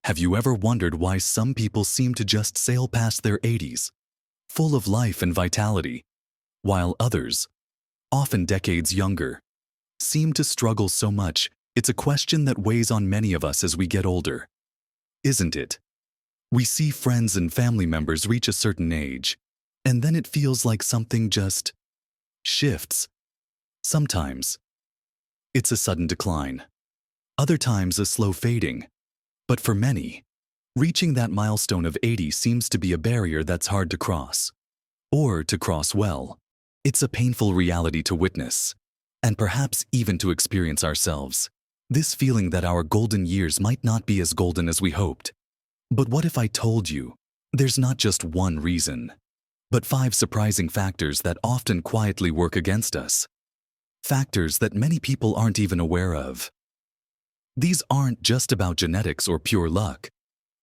Have you ever wondered why some people seem to just sail past their 80s, full of life and vitality, while others, often decades younger, seem to struggle so much? It's a question that weighs on many of us as we get older, isn't it? We see friends and family members reach a certain age, and then it feels like something just shifts. Sometimes, it's a sudden decline. Other times, a slow fading. But for many, reaching that milestone of 80 seems to be a barrier that's hard to cross. Or to cross well. It's a painful reality to witness, and perhaps even to experience ourselves. This feeling that our golden years might not be as golden as we hoped. But what if I told you there's not just one reason, but 5 surprising factors that often quietly work against us? Factors that many people aren't even aware of. These aren't just about genetics or pure luck.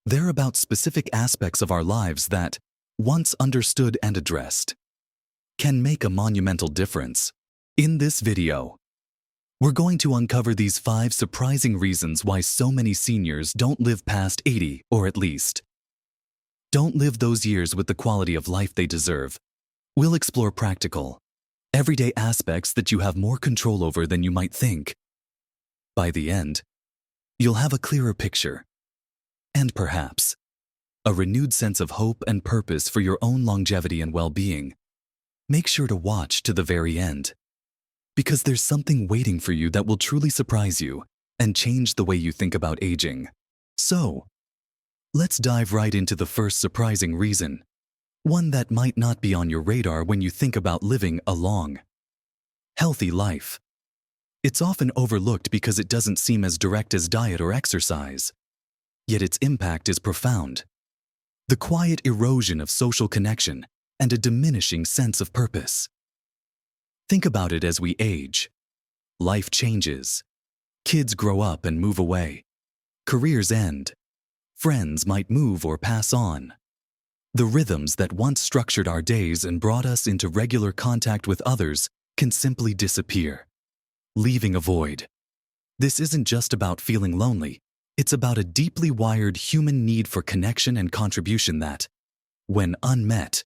They're about specific aspects of our lives that, once understood and addressed, can make a monumental difference. In this video, we're going to uncover these 5 surprising reasons why so many seniors don't live past 80, or at least, don't live those years with the quality of life they deserve. We'll explore practical, everyday aspects that you have more control over than you might think. By the end, you'll have a clearer picture, and perhaps, a renewed sense of hope and purpose for your own longevity and well-being. Make sure to watch to the very end, because there's something waiting for you that will truly surprise you and change the way you think about aging. So, let's dive right into the first surprising reason, one that might not be on your radar when you think about living a long, healthy life. It's often overlooked because it doesn't seem as direct as diet or exercise, yet its impact is profound. The quiet erosion of social connection and a diminishing sense of purpose. Think about it as we age. Life changes. Kids grow up and move away. Careers end. Friends might move or pass on. The rhythms that once structured our days and brought us into regular contact with others can simply disappear, leaving a void. This isn't just about feeling lonely. It's about a deeply wired human need for connection and contribution that, when unmet,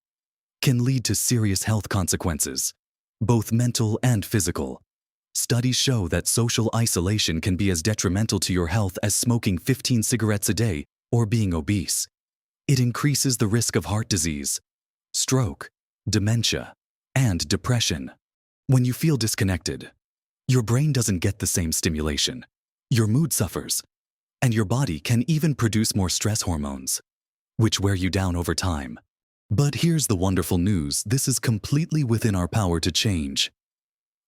can lead to serious health consequences, both mental and physical. Studies show that social isolation can be as detrimental to your health as smoking 15 cigarettes a day or being obese. It increases the risk of heart disease, stroke, dementia, and depression. When you feel disconnected, your brain doesn't get the same stimulation. Your mood suffers, and your body can even produce more stress hormones, which wear you down over time. But here's the wonderful news: this is completely within our power to change.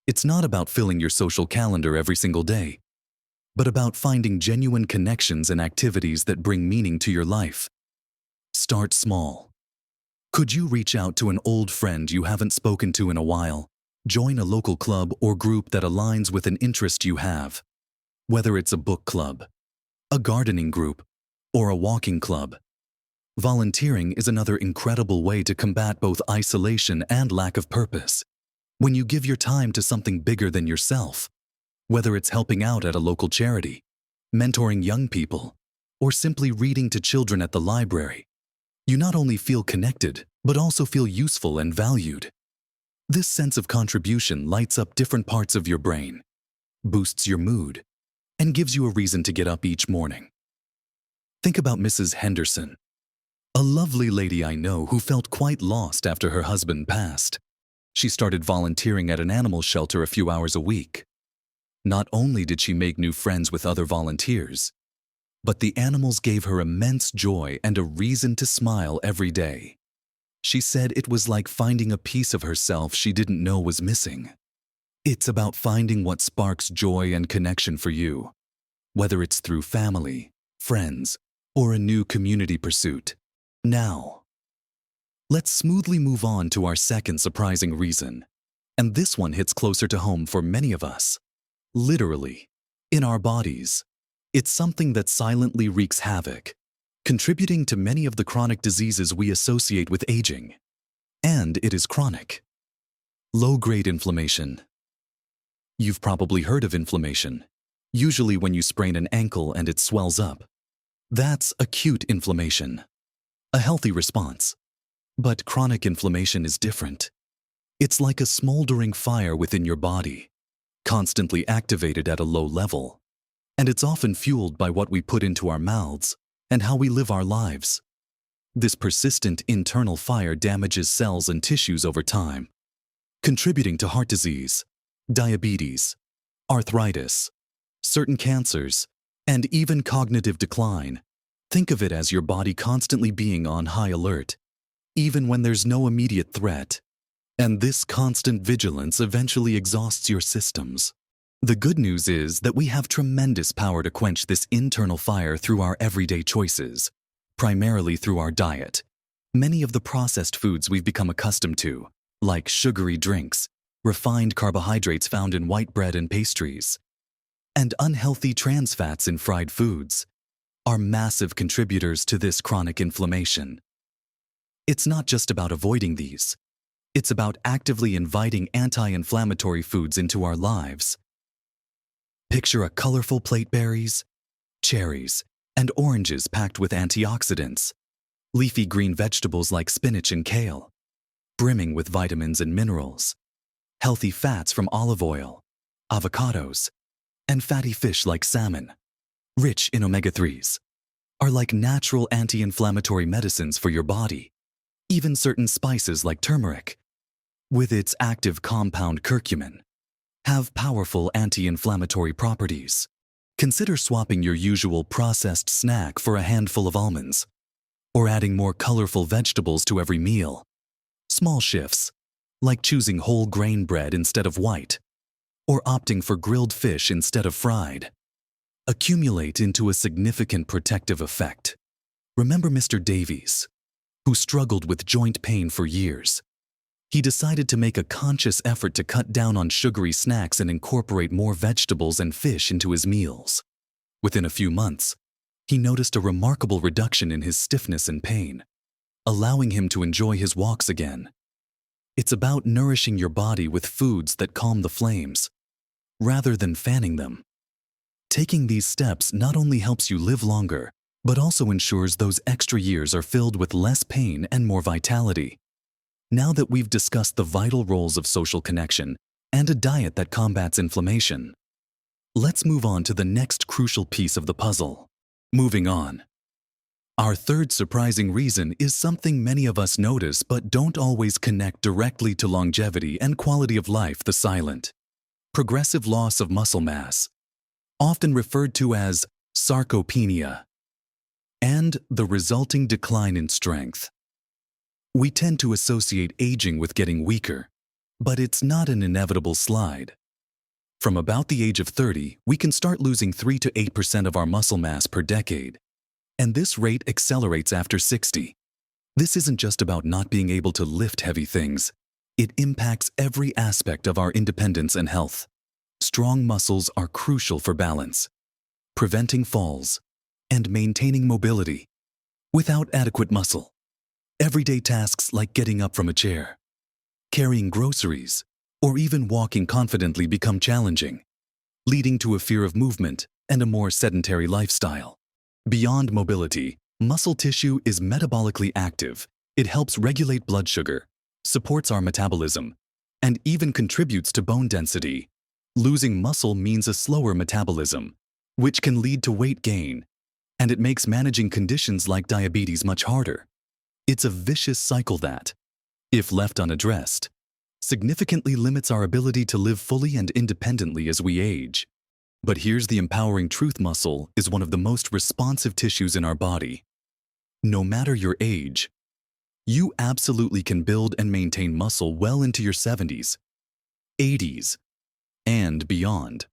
It's not about filling your social calendar every single day, but about finding genuine connections and activities that bring meaning to your life. Start small. Could you reach out to an old friend you haven't spoken to in a while? Join a local club or group that aligns with an interest you have. Whether it's a book club, a gardening group, or a walking club. Volunteering is another incredible way to combat both isolation and lack of purpose. When you give your time to something bigger than yourself, whether it's helping out at a local charity, mentoring young people, or simply reading to children at the library, you not only feel connected, but also feel useful and valued. This sense of contribution lights up different parts of your brain, boosts your mood, and gives you a reason to get up each morning. Think about Mrs. Henderson, a lovely lady I know who felt quite lost after her husband passed. She started volunteering at an animal shelter a few hours a week. Not only did she make new friends with other volunteers, but the animals gave her immense joy and a reason to smile every day. She said it was like finding a piece of herself she didn't know was missing. It's about finding what sparks joy and connection for you, whether it's through family, friends, or a new community pursuit. Now, let's smoothly move on to our second surprising reason, and this one hits closer to home for many of us. Literally, in our bodies. It's something that silently wreaks havoc, contributing to many of the chronic diseases we associate with aging. And it is chronic. Low-grade inflammation. You've probably heard of inflammation, usually when you sprain an ankle and it swells up. That's acute inflammation, a healthy response. But chronic inflammation is different. It's like a smoldering fire within your body, constantly activated at a low level. And it's often fueled by what we put into our mouths and how we live our lives. This persistent internal fire damages cells and tissues over time, contributing to heart disease, diabetes, arthritis, certain cancers, and even cognitive decline. Think of it as your body constantly being on high alert, even when there's no immediate threat. And this constant vigilance eventually exhausts your systems. The good news is that we have tremendous power to quench this internal fire through our everyday choices, primarily through our diet. Many of the processed foods we've become accustomed to, like sugary drinks, refined carbohydrates found in white bread and pastries, and unhealthy trans fats in fried foods, are massive contributors to this chronic inflammation. It's not just about avoiding these. It's about actively inviting anti-inflammatory foods into our lives. Picture a colorful plate: berries, cherries, and oranges packed with antioxidants, leafy green vegetables like spinach and kale, brimming with vitamins and minerals, healthy fats from olive oil, avocados, and fatty fish like salmon, rich in omega-3s, are like natural anti-inflammatory medicines for your body. Even certain spices like turmeric, with its active compound curcumin, have powerful anti-inflammatory properties. Consider swapping your usual processed snack for a handful of almonds, or adding more colorful vegetables to every meal. Small shifts, like choosing whole grain bread instead of white, or opting for grilled fish instead of fried, accumulate into a significant protective effect. Remember Mr. Davies, who struggled with joint pain for years? He decided to make a conscious effort to cut down on sugary snacks and incorporate more vegetables and fish into his meals. Within a few months, he noticed a remarkable reduction in his stiffness and pain, allowing him to enjoy his walks again. It's about nourishing your body with foods that calm the flames, rather than fanning them. Taking these steps not only helps you live longer, but also ensures those extra years are filled with less pain and more vitality. Now that we've discussed the vital roles of social connection and a diet that combats inflammation, let's move on to the next crucial piece of the puzzle. Moving on. Our third surprising reason is something many of us notice but don't always connect directly to longevity and quality of life: the silent, progressive loss of muscle mass, often referred to as sarcopenia, and the resulting decline in strength. We tend to associate aging with getting weaker, but it's not an inevitable slide. From about the age of 30, we can start losing 3 to 8% of our muscle mass per decade, and this rate accelerates after 60. This isn't just about not being able to lift heavy things. It impacts every aspect of our independence and health. Strong muscles are crucial for balance, preventing falls, and maintaining mobility. Without adequate muscle, everyday tasks like getting up from a chair, carrying groceries, or even walking confidently become challenging, leading to a fear of movement and a more sedentary lifestyle. Beyond mobility, muscle tissue is metabolically active. It helps regulate blood sugar, supports our metabolism, and even contributes to bone density. Losing muscle means a slower metabolism, which can lead to weight gain, and it makes managing conditions like diabetes much harder. It's a vicious cycle that, if left unaddressed, significantly limits our ability to live fully and independently as we age. But here's the empowering truth: muscle is one of the most responsive tissues in our body. No matter your age, you absolutely can build and maintain muscle well into your 70s, 80s, and beyond.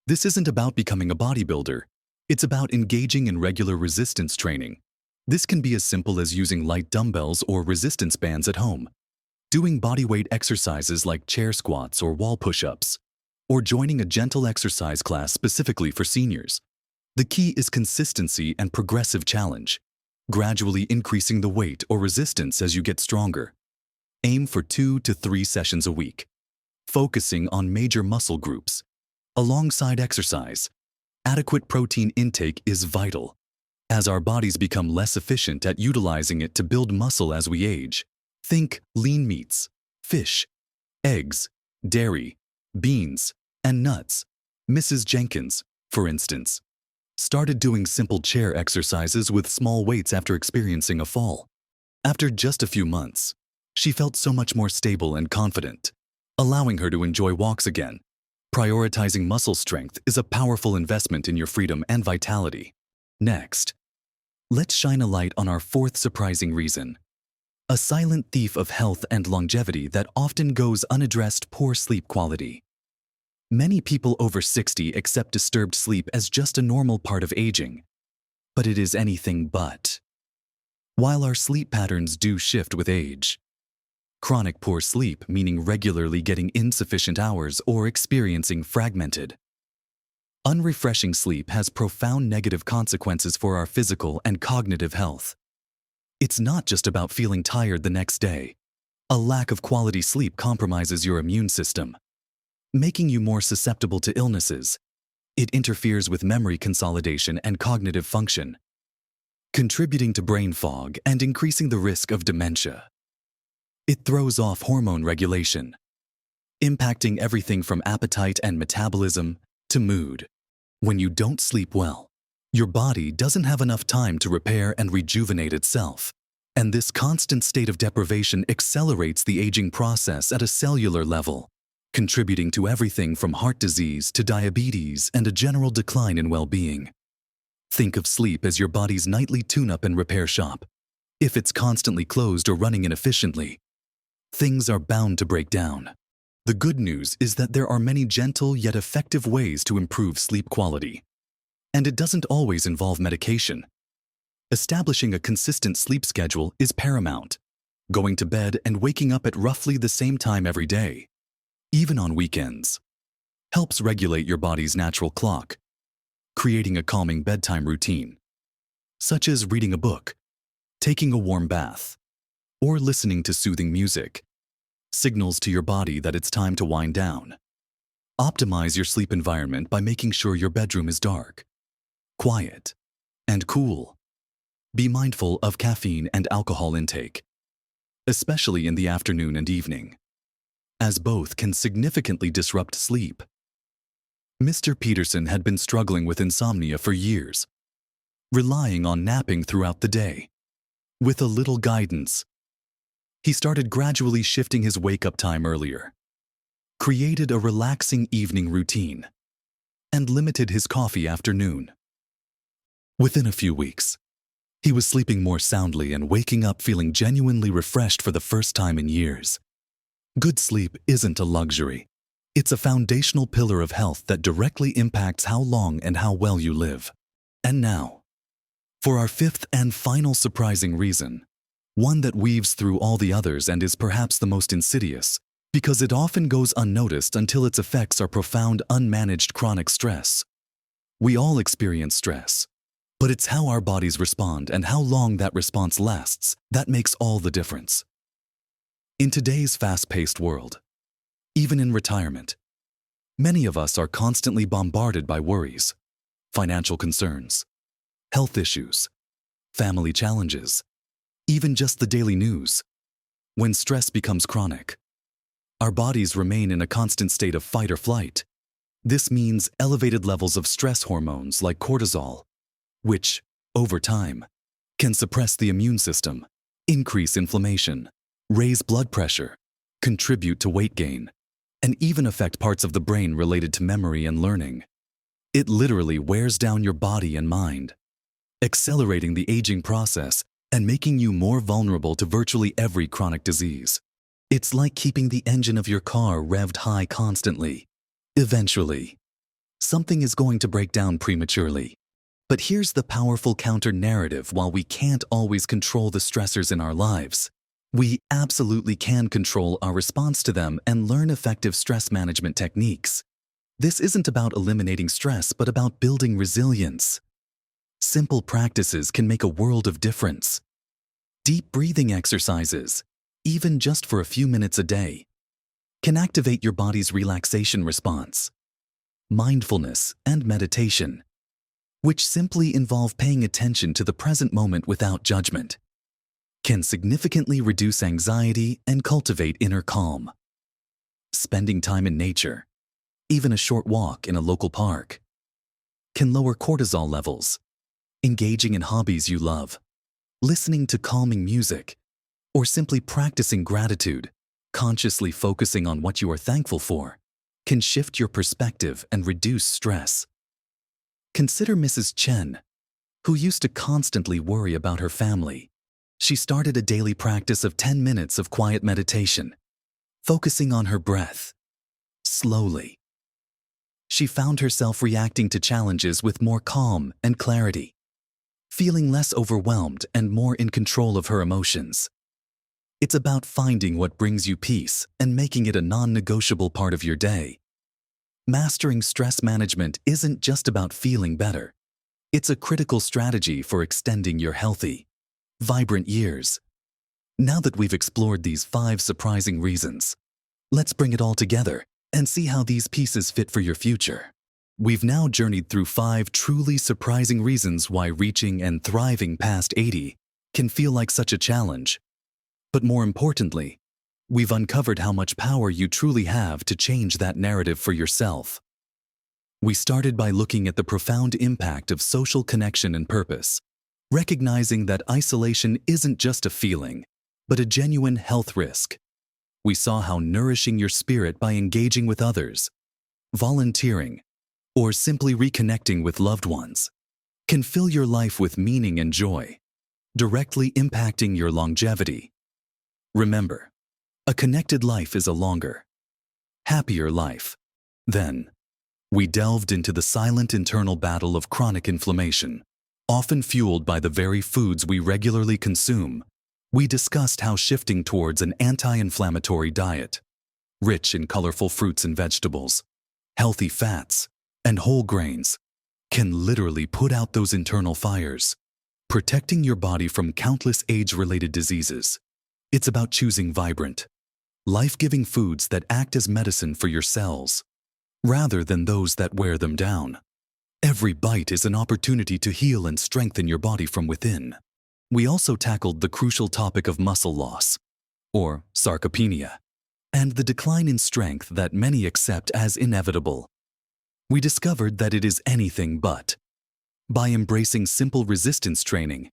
This isn't about becoming a bodybuilder. It's about engaging in regular resistance training. This can be as simple as using light dumbbells or resistance bands at home, doing bodyweight exercises like chair squats or wall push-ups, or joining a gentle exercise class specifically for seniors. The key is consistency and progressive challenge, gradually increasing the weight or resistance as you get stronger. Aim for 2 to 3 sessions a week, focusing on major muscle groups, alongside exercise, Adequate protein intake is vital, as our bodies become less efficient at utilizing it to build muscle as we age. Think lean meats, fish, eggs, dairy, beans, and nuts. Mrs. Jenkins, for instance, started doing simple chair exercises with small weights after experiencing a fall. After just a few months, she felt so much more stable and confident, allowing her to enjoy walks again. Prioritizing muscle strength is a powerful investment in your freedom and vitality. Next, let's shine a light on our fourth surprising reason. A silent thief of health and longevity that often goes unaddressed: poor sleep quality. Many people over 60 accept disturbed sleep as just a normal part of aging, but it is anything but. While our sleep patterns do shift with age, chronic poor sleep, meaning regularly getting insufficient hours or experiencing fragmented, unrefreshing sleep, has profound negative consequences for our physical and cognitive health. It's not just about feeling tired the next day. A lack of quality sleep compromises your immune system, making you more susceptible to illnesses. It interferes with memory consolidation and cognitive function, contributing to brain fog and increasing the risk of dementia. It throws off hormone regulation, impacting everything from appetite and metabolism to mood. When you don't sleep well, your body doesn't have enough time to repair and rejuvenate itself, and this constant state of deprivation accelerates the aging process at a cellular level, contributing to everything from heart disease to diabetes and a general decline in well-being. Think of sleep as your body's nightly tune-up and repair shop. If it's constantly closed or running inefficiently, things are bound to break down. The good news is that there are many gentle yet effective ways to improve sleep quality. And it doesn't always involve medication. Establishing a consistent sleep schedule is paramount. Going to bed and waking up at roughly the same time every day, even on weekends, helps regulate your body's natural clock. Creating a calming bedtime routine, such as reading a book, taking a warm bath, or listening to soothing music, signals to your body that it's time to wind down. Optimize your sleep environment by making sure your bedroom is dark, quiet, and cool. Be mindful of caffeine and alcohol intake, especially in the afternoon and evening, as both can significantly disrupt sleep. Mr. Peterson had been struggling with insomnia for years, relying on napping throughout the day. With a little guidance, he started gradually shifting his wake-up time earlier, created a relaxing evening routine, and limited his coffee afternoon. Within a few weeks, he was sleeping more soundly and waking up feeling genuinely refreshed for the first time in years. Good sleep isn't a luxury. It's a foundational pillar of health that directly impacts how long and how well you live. And now, for our fifth and final surprising reason, one that weaves through all the others and is perhaps the most insidious, because it often goes unnoticed until its effects are profound, unmanaged chronic stress. We all experience stress, but it's how our bodies respond and how long that response lasts that makes all the difference. In today's fast-paced world, even in retirement, many of us are constantly bombarded by worries, financial concerns, health issues, family challenges, even just the daily news. When stress becomes chronic, our bodies remain in a constant state of fight or flight. This means elevated levels of stress hormones like cortisol, which, over time, can suppress the immune system, increase inflammation, raise blood pressure, contribute to weight gain, and even affect parts of the brain related to memory and learning. It literally wears down your body and mind, accelerating the aging process and making you more vulnerable to virtually every chronic disease. It's like keeping the engine of your car revved high constantly. Eventually, something is going to break down prematurely. But here's the powerful counter-narrative: while we can't always control the stressors in our lives, we absolutely can control our response to them and learn effective stress management techniques. This isn't about eliminating stress, but about building resilience. Simple practices can make a world of difference. Deep breathing exercises, even just for a few minutes a day, can activate your body's relaxation response. Mindfulness and meditation, which simply involve paying attention to the present moment without judgment, can significantly reduce anxiety and cultivate inner calm. Spending time in nature, even a short walk in a local park, can lower cortisol levels. Engaging in hobbies you love, listening to calming music, or simply practicing gratitude, consciously focusing on what you are thankful for, can shift your perspective and reduce stress. Consider Mrs. Chen, who used to constantly worry about her family. She started a daily practice of 10 minutes of quiet meditation, focusing on her breath. Slowly, she found herself reacting to challenges with more calm and clarity, feeling less overwhelmed and more in control of her emotions. It's about finding what brings you peace and making it a non-negotiable part of your day. Mastering stress management isn't just about feeling better. It's a critical strategy for extending your healthy, vibrant years. Now that we've explored these 5 surprising reasons, let's bring it all together and see how these pieces fit for your future. We've now journeyed through 5 truly surprising reasons why reaching and thriving past 80 can feel like such a challenge. But more importantly, we've uncovered how much power you truly have to change that narrative for yourself. We started by looking at the profound impact of social connection and purpose, recognizing that isolation isn't just a feeling, but a genuine health risk. We saw how nourishing your spirit by engaging with others, volunteering, or simply reconnecting with loved ones can fill your life with meaning and joy, directly impacting your longevity. Remember, a connected life is a longer, happier life. Then, we delved into the silent internal battle of chronic inflammation, often fueled by the very foods we regularly consume. We discussed how shifting towards an anti-inflammatory diet, rich in colorful fruits and vegetables, healthy fats, and whole grains, can literally put out those internal fires, protecting your body from countless age-related diseases. It's about choosing vibrant, life-giving foods that act as medicine for your cells, rather than those that wear them down. Every bite is an opportunity to heal and strengthen your body from within. We also tackled the crucial topic of muscle loss, or sarcopenia, and the decline in strength that many accept as inevitable. We discovered that it is anything but. By embracing simple resistance training,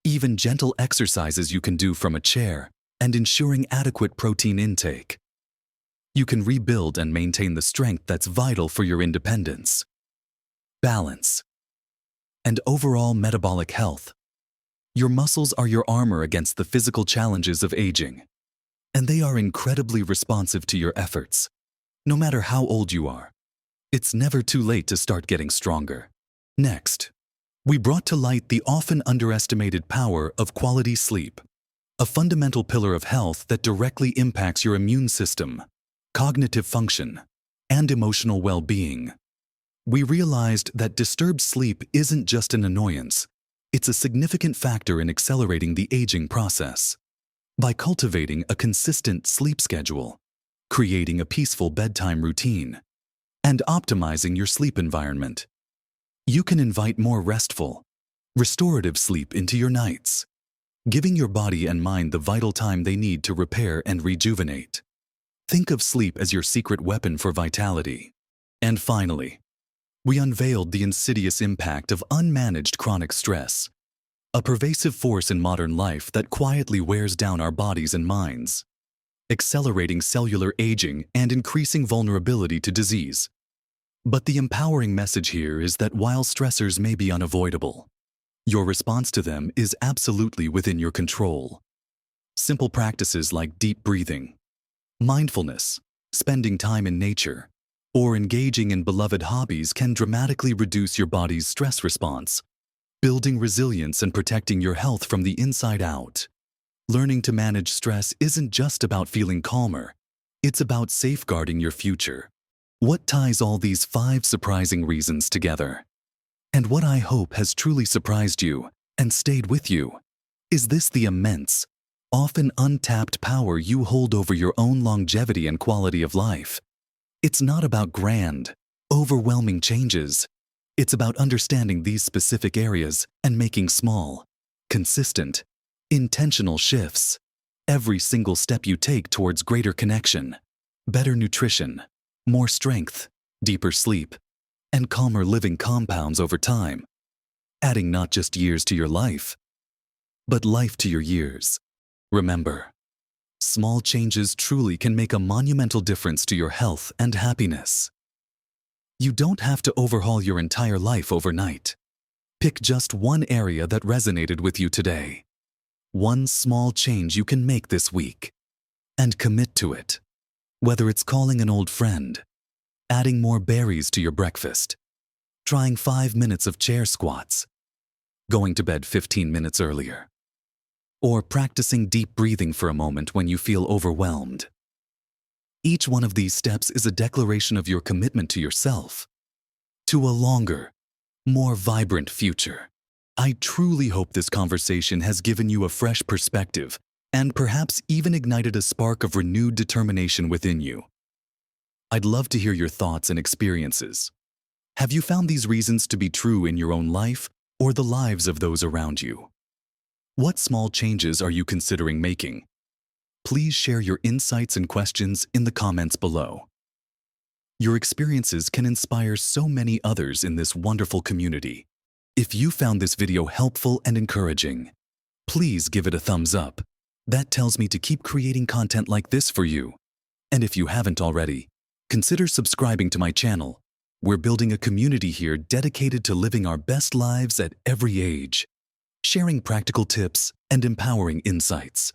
even gentle exercises you can do from a chair, and ensuring adequate protein intake, you can rebuild and maintain the strength that's vital for your independence, balance, and overall metabolic health. Your muscles are your armor against the physical challenges of aging, and they are incredibly responsive to your efforts. No matter how old you are, it's never too late to start getting stronger. Next, we brought to light the often underestimated power of quality sleep, a fundamental pillar of health that directly impacts your immune system, cognitive function, and emotional well-being. We realized that disturbed sleep isn't just an annoyance, it's a significant factor in accelerating the aging process. By cultivating a consistent sleep schedule, creating a peaceful bedtime routine, and optimizing your sleep environment, you can invite more restful, restorative sleep into your nights, giving your body and mind the vital time they need to repair and rejuvenate. Think of sleep as your secret weapon for vitality. And finally, we unveiled the insidious impact of unmanaged chronic stress, a pervasive force in modern life that quietly wears down our bodies and minds, accelerating cellular aging and increasing vulnerability to disease. But the empowering message here is that while stressors may be unavoidable, your response to them is absolutely within your control. Simple practices like deep breathing, mindfulness, spending time in nature, or engaging in beloved hobbies can dramatically reduce your body's stress response, building resilience and protecting your health from the inside out. Learning to manage stress isn't just about feeling calmer, it's about safeguarding your future. What ties all these 5 surprising reasons together? And what I hope has truly surprised you and stayed with you is the immense, often untapped power you hold over your own longevity and quality of life. It's not about grand, overwhelming changes. It's about understanding these specific areas and making small, consistent, intentional shifts. Every single step you take towards greater connection, better nutrition, more strength, deeper sleep, and calmer living compounds over time, adding not just years to your life, but life to your years. Remember, small changes truly can make a monumental difference to your health and happiness. You don't have to overhaul your entire life overnight. Pick just one area that resonated with you today. One small change you can make this week. And commit to it. Whether it's calling an old friend, adding more berries to your breakfast, trying 5 minutes of chair squats, going to bed 15 minutes earlier, or practicing deep breathing for a moment when you feel overwhelmed. Each one of these steps is a declaration of your commitment to yourself, to a longer, more vibrant future. I truly hope this conversation has given you a fresh perspective and perhaps even ignited a spark of renewed determination within you. I'd love to hear your thoughts and experiences. Have you found these reasons to be true in your own life or the lives of those around you? What small changes are you considering making? Please share your insights and questions in the comments below. Your experiences can inspire so many others in this wonderful community. If you found this video helpful and encouraging, please give it a thumbs up. That tells me to keep creating content like this for you. And if you haven't already, consider subscribing to my channel. We're building a community here dedicated to living our best lives at every age, sharing practical tips and empowering insights.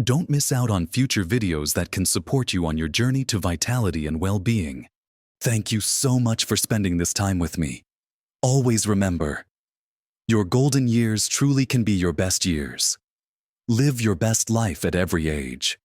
Don't miss out on future videos that can support you on your journey to vitality and well-being. Thank you so much for spending this time with me. Always remember, your golden years truly can be your best years. Live your best life at every age.